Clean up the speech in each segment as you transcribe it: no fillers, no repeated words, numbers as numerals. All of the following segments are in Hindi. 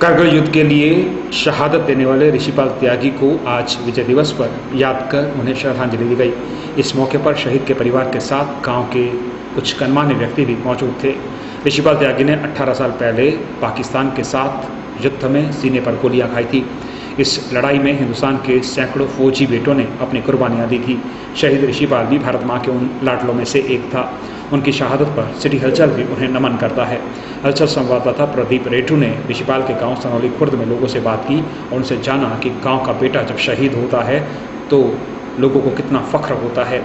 कारगिल युद्ध के लिए शहादत देने वाले ऋषिपाल त्यागी को आज विजय दिवस पर याद कर उन्हें श्रद्धांजलि दी गई। इस मौके पर शहीद के परिवार के साथ गांव के कुछ गणमान्य व्यक्ति भी मौजूद थे। ऋषिपाल त्यागी ने 18 साल पहले पाकिस्तान के साथ युद्ध में सीने पर गोलियां खाई थी। इस लड़ाई में हिंदुस्तान के सैकड़ों फौजी बेटों ने अपनी कुर्बानियां दी थी। शहीद ऋषिपाल भी भारत माँ के उन लाडलों में से एक था। उनकी शहादत पर सिटी हलचल भी उन्हें नमन करता है। हलचल संवाददाता प्रदीप रेटू ने ऋषिपाल के गांव सनौली खुर्द में लोगों से बात की और उनसे जाना कि गांव का बेटा जब शहीद होता है तो लोगों को कितना फख्र होता है।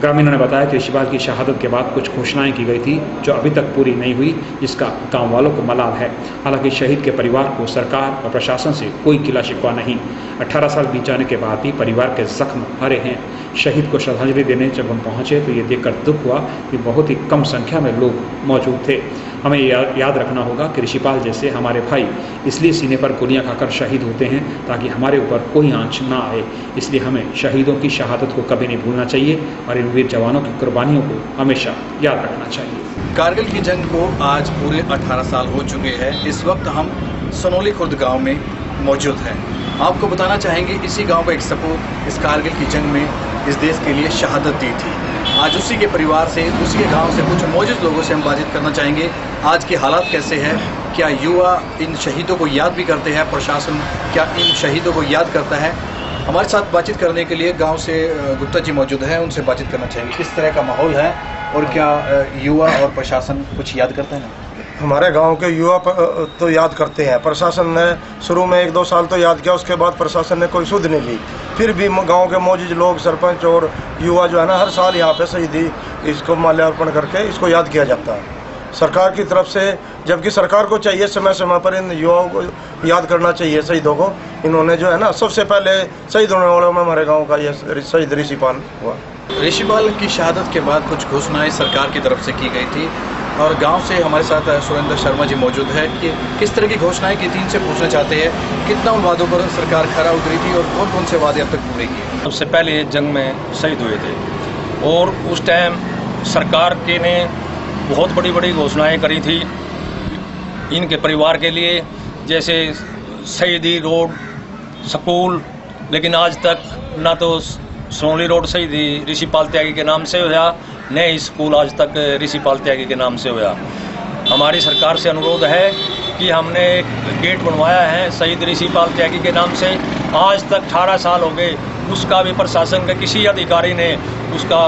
ग्रामीणों ने बताया कि ऋषिपाल की शहादत के बाद कुछ घोषणाएं की गई थी जो अभी तक पूरी नहीं हुई, जिसका गांव वालों को मलाल है। हालांकि शहीद के परिवार को सरकार और प्रशासन से कोई गिला शिकवा नहीं। 18 साल बीत जाने के बाद भी परिवार के जख्म हरे हैं। शहीद को श्रद्धांजलि देने जब हम पहुंचे तो ये देखकर दुख हुआ कि बहुत ही कम संख्या में लोग मौजूद थे। हमें याद रखना होगा कि ऋषिपाल जैसे हमारे भाई इसलिए सीने पर गोलियां खाकर शहीद होते हैं ताकि हमारे ऊपर कोई आंच ना आए। इसलिए हमें शहीदों की शहादत को कभी नहीं भूलना चाहिए और इन वीर जवानों की कुर्बानियों को हमेशा याद रखना चाहिए। कारगिल की जंग को आज पूरे 18 साल हो चुके हैं। इस वक्त हम सनौली खुर्द गांव में मौजूद हैं। आपको बताना चाहेंगे इसी गांव का एक सपूत इस कारगिल की जंग में इस देश के लिए शहादत दी थी। आज उसी के परिवार से, उसी के गांव से कुछ मौजूद लोगों से हम बातचीत करना चाहेंगे। आज के हालात कैसे हैं, क्या युवा इन शहीदों को याद भी करते हैं, प्रशासन क्या इन शहीदों को याद करता है। हमारे साथ बातचीत करने के लिए गांव से गुप्ता जी मौजूद हैं, उनसे बातचीत करना चाहेंगे। किस तरह का माहौल है और क्या युवा और प्रशासन कुछ याद करते हैं? हमारे गांव के युवा तो याद करते हैं। प्रशासन ने शुरू में 1-2 साल तो याद किया, उसके बाद प्रशासन ने कोई सुध नहीं ली। फिर भी गांव के मौजूद लोग, सरपंच और युवा जो है ना, हर साल यहाँ पे शहीदी इसको माल्यार्पण करके इसको याद किया जाता है सरकार की तरफ से। जबकि सरकार को चाहिए समय समय पर इन युवाओं को याद करना चाहिए, शहीदों को। इन्होंने जो है ना, सबसे पहले शहीद होने वालों में हमारे गाँव का ये शहीद ऋषिपाल हुआ। ऋषिपाल की शहादत के बाद कुछ घोषणाएं सरकार की तरफ से की गई थी और गांव से हमारे साथ सुरेंद्र शर्मा जी मौजूद है कि किस तरह की घोषणाएं की थी, इनसे पूछना चाहते हैं कितना उन वादों पर सरकार खरा उतरी थी और कौन कौन से वादे अब तक पूरे किए। सबसे पहले जंग में शहीद हुए थे और उस टाइम सरकार के ने बहुत बड़ी बड़ी घोषणाएं करी थी इनके परिवार के लिए, जैसे शहीदी रोड, स्कूल। लेकिन आज तक ना तो सनौली रोड शहीदी ऋषिपाल त्यागी के नाम से हुआ, न ही स्कूल आज तक ऋषिपाल त्यागी के नाम से हुआ। हमारी सरकार से अनुरोध है कि हमने एक गेट बनवाया है शहीद ऋषिपाल त्यागी के नाम से, आज तक 18 साल हो गए, उसका भी प्रशासन के किसी अधिकारी ने उसका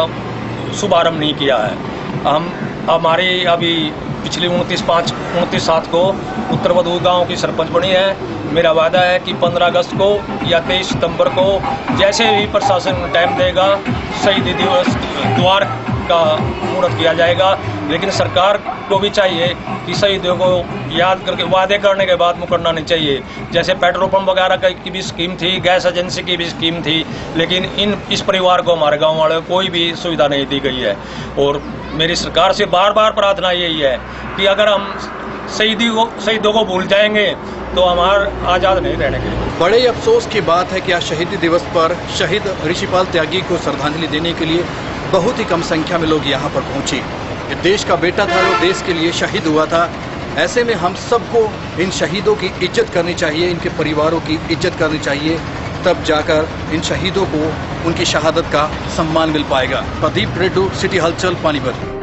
शुभारंभ नहीं किया है। हमारी अभी पिछली 29/5/29/7 को उत्तर बदू गाँव की सरपंच बनी है। मेरा वादा है कि 15 अगस्त को या 23 सितंबर को जैसे भी प्रशासन टाइम देगा शहीदी दिवस द्वार का मुहूर्त किया जाएगा। लेकिन सरकार को भी चाहिए कि शहीदों को याद करके वादे करने के बाद मुकरना नहीं चाहिए। जैसे पेट्रोल पंप वगैरह की भी स्कीम थी, गैस एजेंसी की भी स्कीम थी, लेकिन इस परिवार को, हमारे गांव वाले को कोई भी सुविधा नहीं दी गई है। और मेरी सरकार से बार बार प्रार्थना यही है कि अगर हम शहीदों को भूल जाएंगे तो हमारे आज़ाद नहीं रहने के। बड़े अफसोस की बात है कि आज शहीदी दिवस पर शहीद ऋषिपाल त्यागी को श्रद्धांजलि देने के लिए बहुत ही कम संख्या में लोग यहाँ पर पहुँचे। ये देश का बेटा था, वो देश के लिए शहीद हुआ था। ऐसे में हम सबको इन शहीदों की इज्जत करनी चाहिए, इनके परिवारों की इज्जत करनी चाहिए, तब जाकर इन शहीदों को उनकी शहादत का सम्मान मिल पाएगा। प्रदीप रेड्डू, सिटी हलचल, पानीपत।